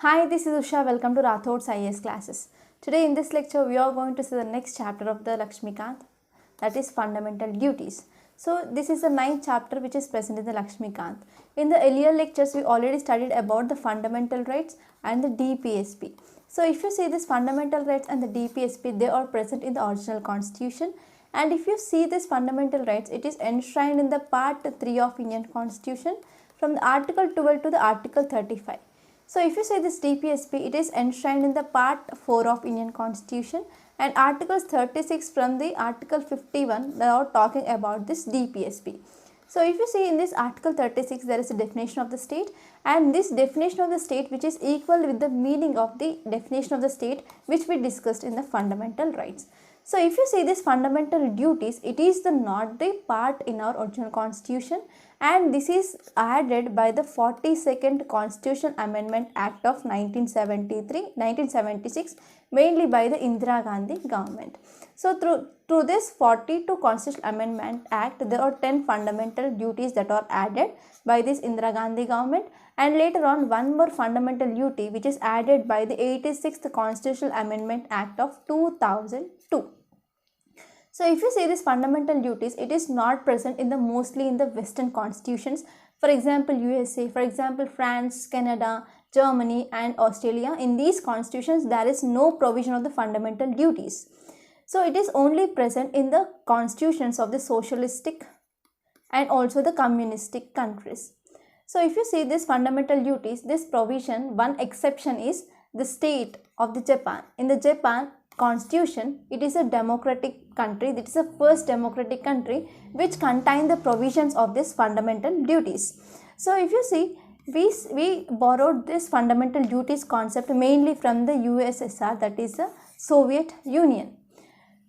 Hi, this is Usha. Welcome to Rathod's IAS classes. Today in this lecture, we are going to see the next chapter of the Lakshmikant, that is fundamental duties. So this is the ninth chapter which is present in the Lakshmikant. In the earlier lectures, we already studied about the fundamental rights and the DPSP. So if you see this fundamental rights and the DPSP, they are present in the original constitution. And if you see this fundamental rights, it is enshrined in the part 3 of Indian constitution from the article 12 to the article 35. So if you say this DPSP, it is enshrined in the part 4 of Indian constitution, and articles 36 from the article 51, they are talking about this DPSP. So if you see in this article 36, there is a definition of the state, and this definition of the state which is equal with the meaning of the definition of the state which we discussed in the fundamental rights. So if you see this fundamental duties, it is the not the part in our original constitution, and this is added by the 42nd Constitutional Amendment Act of 1976, mainly by the Indira Gandhi government. So through this 42 Constitutional Amendment Act, there are 10 fundamental duties that are added by this Indira Gandhi government, and later on one more fundamental duty which is added by the 86th Constitutional Amendment Act of 2002. So if you see these fundamental duties, it is not present in the mostly in the Western constitutions. For example, USA, for example, France, Canada, Germany and Australia. In these constitutions, there is no provision of the fundamental duties. So it is only present in the constitutions of the socialistic and also the communistic countries. So if you see these fundamental duties, this provision, one exception is the state of the Japan. In the Japan constitution, it is a democratic country. It is the first democratic country which contain the provisions of this fundamental duties. So if you see, we borrowed this fundamental duties concept mainly from the USSR, that is the Soviet Union.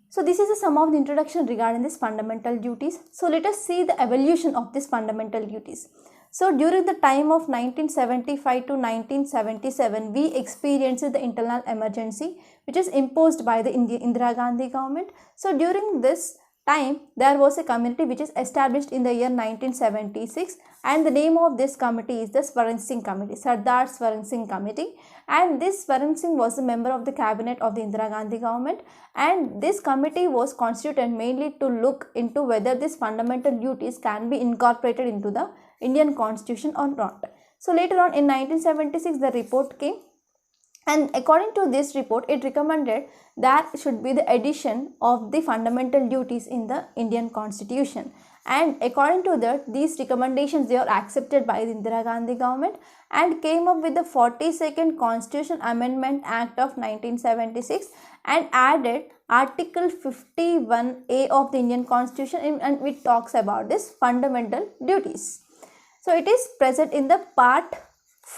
So this is some of the introduction regarding this fundamental duties. So let us see the evolution of this fundamental duties. So during the time of 1975 to 1977, we experienced the internal emergency which is imposed by the Indira Gandhi government. So during this time, there was a committee which is established in the year 1976, and the name of this committee is the Swaran Singh Committee, Sardar Swaran Singh Committee, and this Swaran Singh was a member of the cabinet of the Indira Gandhi government, and this committee was constituted mainly to look into whether these fundamental duties can be incorporated into the Indian constitution or not. So later on in 1976, the report came, and according to this report, it recommended there should be the addition of the fundamental duties in the Indian constitution. And according to that, these recommendations, they are accepted by the Indira Gandhi government and came up with the 42nd Constitutional Amendment Act of 1976 and added Article 51A of the Indian constitution, and which talks about this fundamental duties. So it is present in the part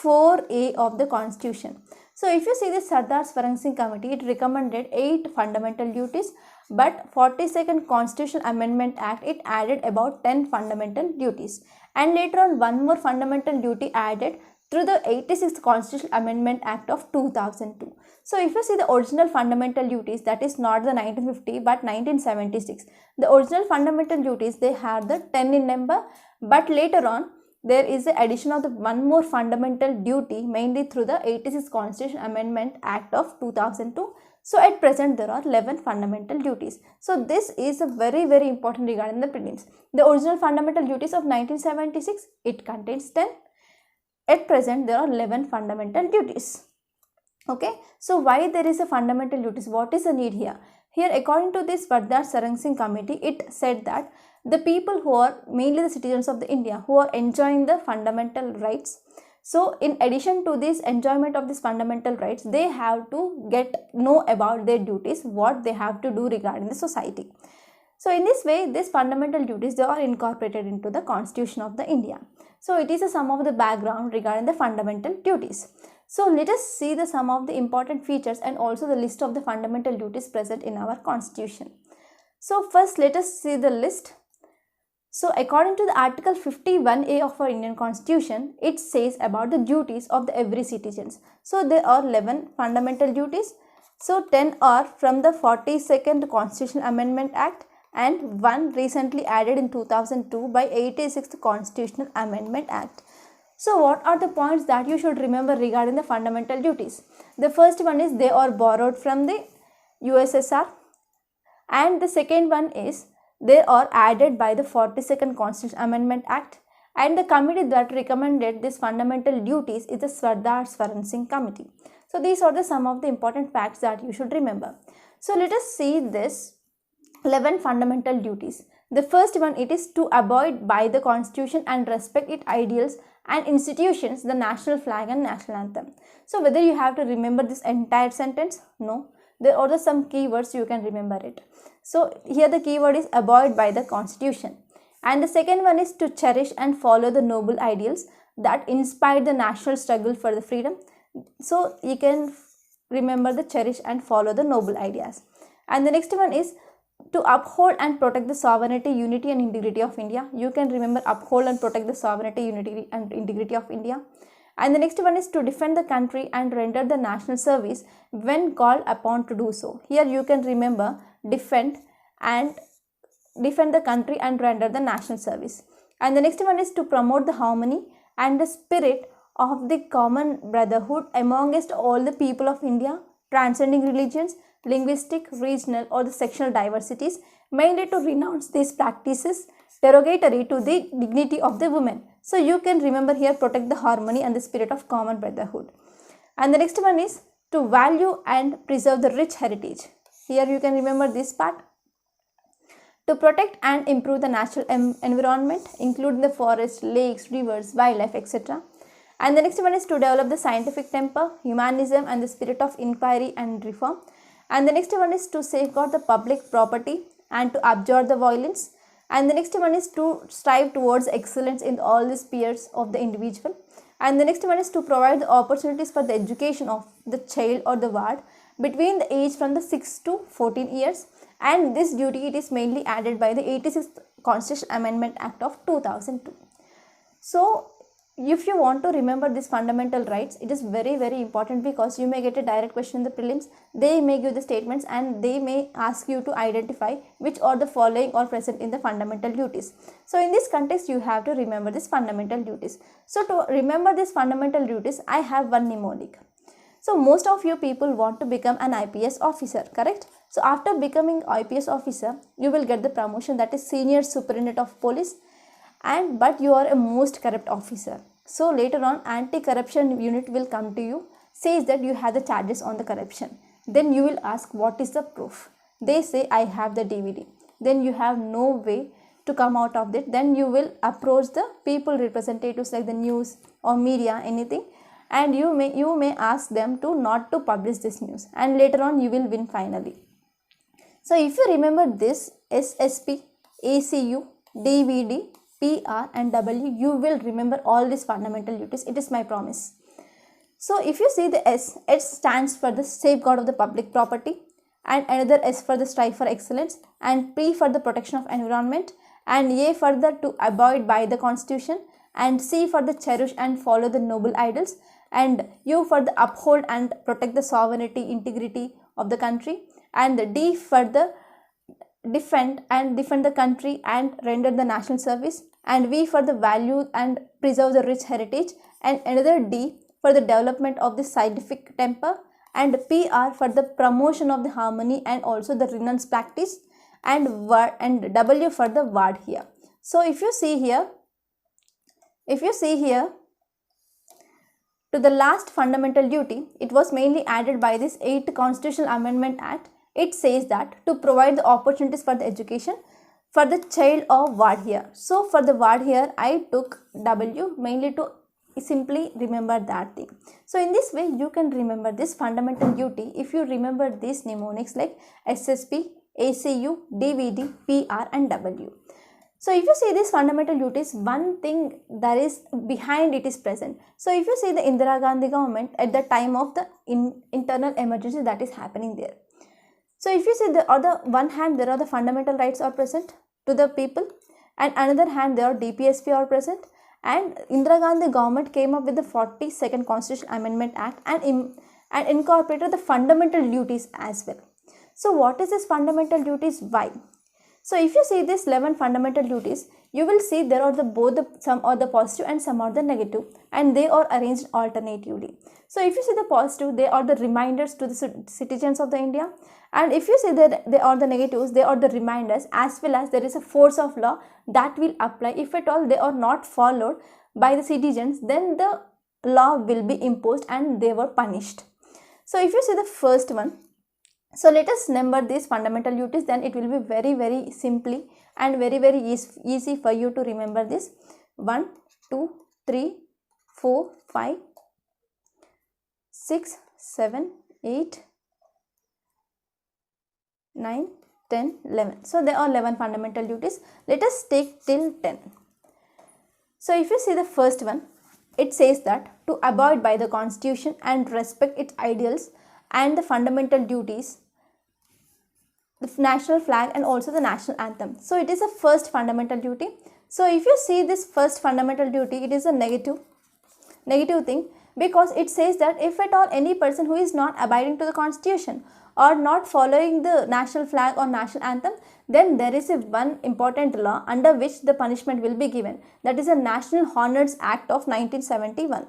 4A of the constitution. So if you see the Sardar Swaran Singh Committee, it recommended 8 fundamental duties, but 42nd Constitutional Amendment Act, it added about 10 fundamental duties. And later on, one more fundamental duty added through the 86th Constitutional Amendment Act of 2002. So if you see the original fundamental duties, that is not the 1950 but 1976. The original fundamental duties, they had the 10 in number, but later on, there is the addition of the one more fundamental duty mainly through the 86th Constitution Amendment Act of 2002. So at present there are 11 fundamental duties. So this is a very important regarding the prelims. The original fundamental duties of 1976, it contains 10. At present there are 11 fundamental duties. Okay, so why there is a fundamental duties? What is the need here? Here, according to this Sardar Swaran Singh Committee, it said that the people who are mainly the citizens of the India who are enjoying the fundamental rights. So in addition to this enjoyment of these fundamental rights, they have to know about their duties, what they have to do regarding the society. So in this way, these fundamental duties, they are incorporated into the Constitution of the India. So it is a sum of the background regarding the fundamental duties. So let us see the some of the important features and also the list of the fundamental duties present in our constitution. So first let us see the list. So according to the Article 51A of our Indian Constitution, it says about the duties of the every citizens. So there are 11 fundamental duties. So 10 are from the 42nd Constitutional Amendment Act and one recently added in 2002 by 86th Constitutional Amendment Act. So what are the points that you should remember regarding the fundamental duties? The first one is they are borrowed from the USSR, and the second one is they are added by the 42nd Constitutional Amendment Act, and the committee that recommended these fundamental duties is the Sardar Swaran Singh Committee. So these are the some of the important facts that you should remember. So let us see this 11 fundamental duties. The first one, it is to abide by the Constitution and respect its ideals and institutions, the national flag and national anthem. So whether you have to remember this entire sentence? No. There are some keywords you can remember it. So here the keyword is abide by the Constitution. And the second one is to cherish and follow the noble ideals that inspired the national struggle for the freedom. So you can remember the cherish and follow the noble ideas. And the next one is to uphold and protect the sovereignty, unity and integrity of India. You can remember uphold and protect the sovereignty, unity and integrity of India. And the next one is to defend the country and render the national service when called upon to do so. Here you can remember defend the country and render the national service. And the next one is to promote the harmony and the spirit of the common brotherhood amongst all the people of India, transcending religions, linguistic, regional or the sectional diversities, mainly to renounce these practices derogatory to the dignity of the women. So you can remember here protect the harmony and the spirit of common brotherhood. And the next one is to value and preserve the rich heritage. Here you can remember this part. To protect and improve the natural environment, including the forests, lakes, rivers, wildlife, etc. And the next one is to develop the scientific temper, humanism and the spirit of inquiry and reform. And the next one is to safeguard the public property and to abjure the violence. And the next one is to strive towards excellence in all the spheres of the individual. And the next one is to provide the opportunities for the education of the child or the ward between the age from the 6 to 14 years. And this duty, it is mainly added by the 86th Constitutional Amendment Act of 2002. So if you want to remember these fundamental rights, it is very important because you may get a direct question in the prelims. They may give the statements and they may ask you to identify which are the following are present in the fundamental duties. So in this context, you have to remember these fundamental duties. So to remember these fundamental duties, I have one mnemonic. So most of you people want to become an IPS officer, correct? So after becoming IPS officer, you will get the promotion, that is Senior Superintendent of Police, but you are a most corrupt officer. So later on, anti-corruption unit will come to you, says that you have the charges on the corruption. Then you will ask what is the proof. They say I have the DVD. Then you have no way to come out of it. Then you will approach the people representatives like the news or media, anything, and you may ask them to not to publish this news, and later on you will win finally. So if you remember this SSP, ACU, DVD, PR and W, you will remember all these fundamental duties. It is my promise. So if you see the S stands for the safeguard of the public property, and another S for the strive for excellence, and P for the protection of environment, and A for the to abide by the Constitution, and C for the cherish and follow the noble ideals, and U for the uphold and protect the sovereignty, integrity of the country, and the D for the defend the country and render the national service, and V for the value and preserve the rich heritage, and another D for the development of the scientific temper, and PR for the promotion of the harmony and also the renounce practice, and W for the word here. So if you see here to the last fundamental duty, it was mainly added by this 8th Constitutional Amendment Act. It says that to provide the opportunities for the education for the child of ward here. So for the word here, I took W mainly to simply remember that thing. So in this way, you can remember this fundamental duty if you remember these mnemonics like SSP, ACU, DVD, PR and W. So if you see these fundamental duties, one thing that is behind it is present. So if you see the Indira Gandhi government at the time of the internal emergency that is happening there. So if you see the other one hand, there are the fundamental rights are present to the people, and another hand there are DPSP are present, and Indira Gandhi government came up with the 42nd Constitutional Amendment Act and incorporated the fundamental duties as well. So what is this fundamental duties? Why? So if you see this 11 fundamental duties, you will see there are some are the positive and some are the negative, and they are arranged alternatively. So if you see the positive, they are the reminders to the citizens of the India, and if you see that they are the negatives, they are the reminders, as well as there is a force of law that will apply. If at all they are not followed by the citizens, then the law will be imposed and they were punished. So if you see the first one, so let us number these fundamental duties, then it will be very simply and very easy for you to remember this. 1, 2, 3, 4, 5, 6, 7, 8, 9, 10, 11. So there are 11 fundamental duties. Let us take till 10. So if you see the first one, it says that to abide by the constitution and respect its ideals and the fundamental duties, the national flag and also the national anthem. So it is a first fundamental duty. So if you see this first fundamental duty, it is a negative thing, because it says that if at all any person who is not abiding to the constitution or not following the national flag or national anthem, then there is a one important law under which the punishment will be given. That is a National Honors Act of 1971.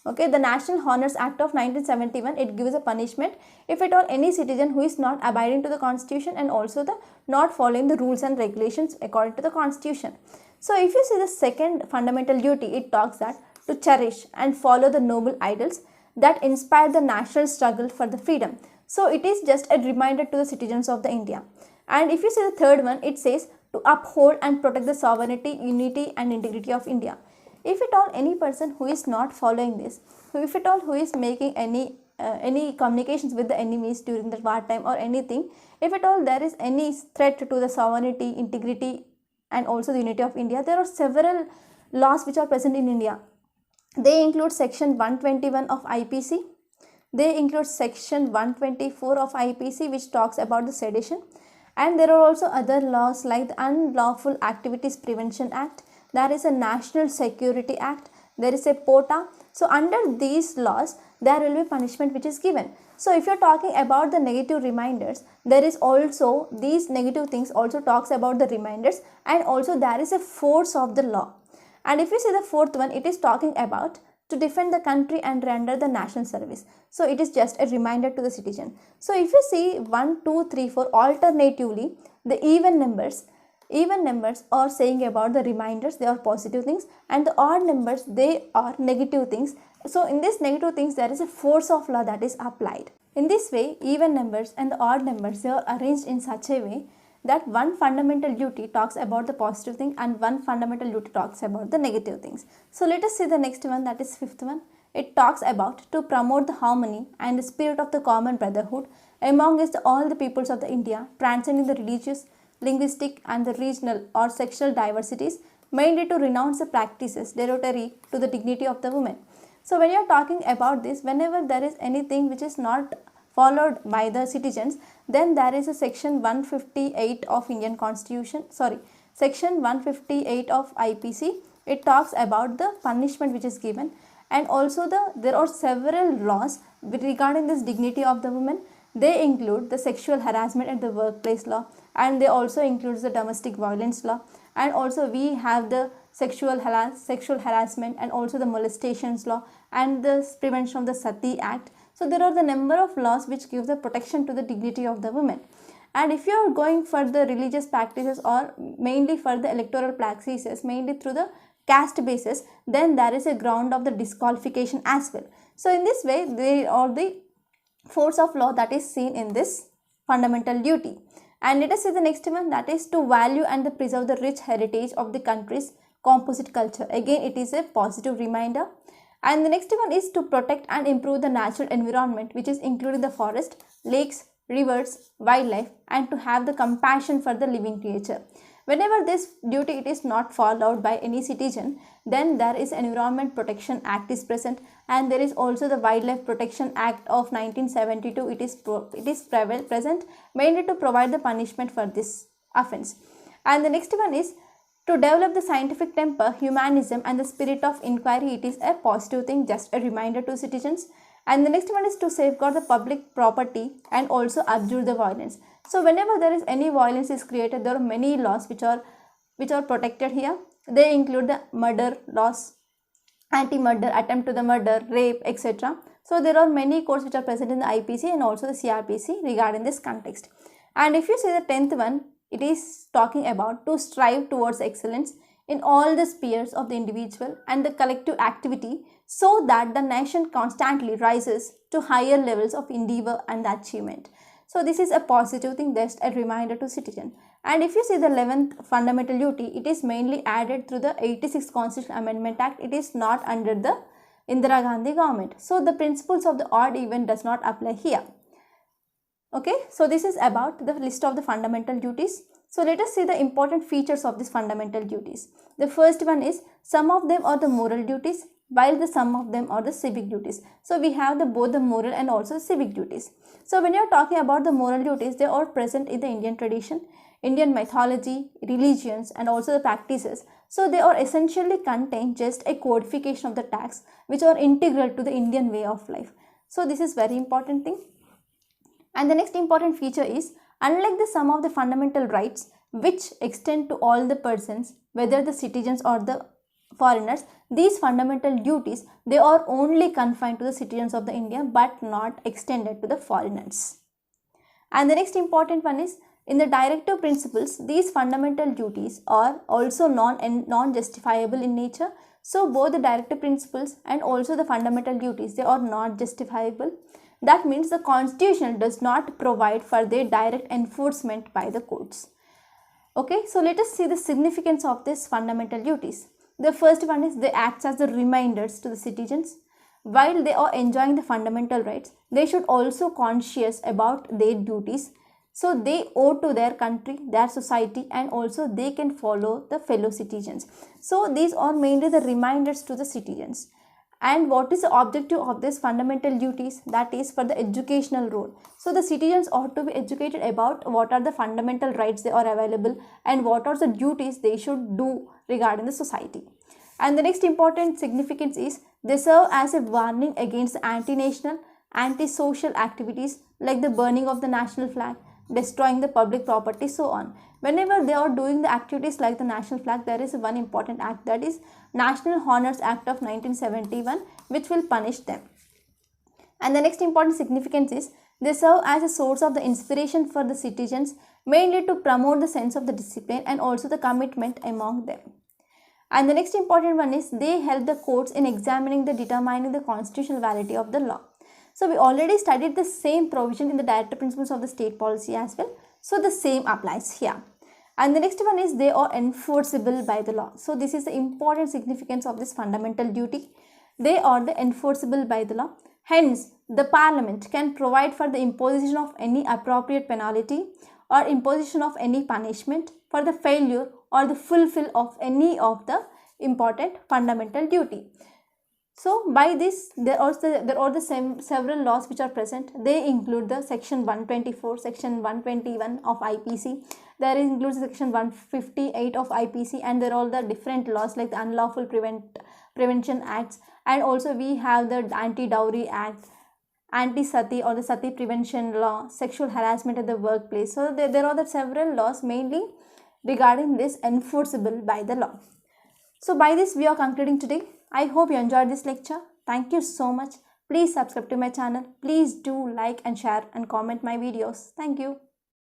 Okay, the National Honors Act of 1971, it gives a punishment if at all any citizen who is not abiding to the constitution and also the not following the rules and regulations according to the constitution. So if you see the second fundamental duty, it talks that to cherish and follow the noble ideals that inspire the national struggle for the freedom. So it is just a reminder to the citizens of the India. And if you see the third one, it says to uphold and protect the sovereignty, unity and integrity of India. If at all any person who is not following this, if at all who is making any communications with the enemies during the wartime or anything, if at all there is any threat to the sovereignty, integrity and also the unity of India, there are several laws which are present in India. They include section 121 of IPC. They include section 124 of IPC, which talks about the sedition. And there are also other laws like the Unlawful Activities Prevention Act. There is a National Security Act. There is a POTA. So under these laws, there will be punishment which is given. So if you're talking about the negative reminders, there is also these negative things also talks about the reminders, and also there is a force of the law. And if you see the fourth one, it is talking about to defend the country and render the national service. So it is just a reminder to the citizen. So if you see 1, 2, 3, 4 alternatively, the even numbers are saying about the reminders, they are positive things, and the odd numbers, they are negative things. So in this negative things, there is a force of law that is applied. In this way, even numbers and the odd numbers, they are arranged in such a way that one fundamental duty talks about the positive thing and one fundamental duty talks about the negative things. So let us see the next one, that is fifth one. It talks about to promote the harmony and the spirit of the common brotherhood amongst all the peoples of the India, transcending the religious, linguistic and the regional or sexual diversities, mainly to renounce the practices derogatory to the dignity of the woman. So when you are talking about this, whenever there is anything which is not followed by the citizens, then there is a section 158 of Indian Constitution, section 158 of IPC. It talks about the punishment which is given, and also there are several laws regarding this dignity of the woman. They include the sexual harassment at the workplace law, and they also includes the domestic violence law, and also we have the sexual harassment and also the molestations law and the prevention of the Sati Act. So there are the number of laws which give the protection to the dignity of the women. And if you are going for the religious practices or mainly for the electoral practices, mainly through the caste basis, then there is a ground of the disqualification as well. So in this way, they are the force of law that is seen in this fundamental duty. And let us see the next one, that is to value and preserve the rich heritage of the country's composite culture. Again, it is a positive reminder. And the next one is to protect and improve the natural environment, which is including the forest, lakes, rivers, wildlife, and to have the compassion for the living creature. Whenever this duty it is not followed by any citizen, then there is Environment Protection Act is present, and there is also the Wildlife Protection Act of 1972. It is present mainly to provide the punishment for this offense. And the next one is to develop the scientific temper, humanism and the spirit of inquiry. It is a positive thing, just a reminder to citizens. And the next one is to safeguard the public property and also abjure the violence. So whenever there is any violence is created, there are many laws which are which are protected here. They include the murder laws, anti-murder, attempt to the murder, rape, etc. So there are many codes which are present in the IPC and also the CRPC regarding this context. And if you see the 10th one, it is talking about to strive towards excellence in all the spheres of the individual and the collective activity, so that the nation constantly rises to higher levels of endeavor and achievement. So this is a positive thing, just a reminder to citizen. And if you see the 11th fundamental duty, it is mainly added through the 86th Constitutional Amendment Act. It is not under the Indira Gandhi government. So the principles of the odd even does not apply here. Okay, so this is about the list of the fundamental duties. So let us see the important features of these fundamental duties. The first one is some of them are the moral duties, while the some of them are the civic duties. So we have both the moral and also civic duties. So when you are talking about the moral duties, they are present in the Indian tradition, Indian mythology, religions, and also the practices. So they are essentially contain just a codification of the tax which are integral to the Indian way of life. So this is very important thing. And the next important feature is, unlike the some of the fundamental rights which extend to all the persons, whether the citizens or the foreigners, these fundamental duties, they are only confined to the citizens of the India but not extended to the foreigners. And the next important one is, in the directive principles, these fundamental duties are also non-justifiable in nature. So both the directive principles and also the fundamental duties, they are not justifiable. That means the constitution does not provide for their direct enforcement by the courts. Okay, so let us see the significance of these fundamental duties. The first one is, they act as the reminders to the citizens. While they are enjoying the fundamental rights, they should also conscious about their duties. So they owe to their country, their society, and also they can follow the fellow citizens. So these are mainly the reminders to the citizens. And what is the objective of these fundamental duties? That is for the educational role. So the citizens ought to be educated about what are the fundamental rights they are available and what are the duties they should do regarding the society. And the next important significance is, they serve as a warning against anti-national, anti-social activities like the burning of the national flag, destroying the public property, so on. Whenever they are doing the activities like the national flag, there is one important act, that is National Honors Act of 1971, which will punish them. And the next important significance is, they serve as a source of the inspiration for the citizens, mainly to promote the sense of the discipline and also the commitment among them. And the next important one is, they help the courts in determining the constitutional validity of the law. So we already studied the same provision in the directive principles of the state policy as well. So the same applies here. And the next one is, they are enforceable by the law. So this is the important significance of this fundamental duty. They are the enforceable by the law. Hence, the Parliament can provide for the imposition of any appropriate penalty or imposition of any punishment for the failure or the fulfill of any of the important fundamental duty. So by this, there are several laws which are present. They include the section 124, section 121 of IPC. There includes section 158 of IPC, and there are all the different laws like the Unlawful Prevention Acts, and also we have the Anti-Dowry Act, Anti-Sati or the Sati Prevention Law, Sexual Harassment at the Workplace. So there are the several laws mainly regarding this enforceable by the law. So by this we are concluding today. I hope you enjoyed this lecture. Thank you so much. Please subscribe to my channel. Please do like and share and comment my videos. Thank you.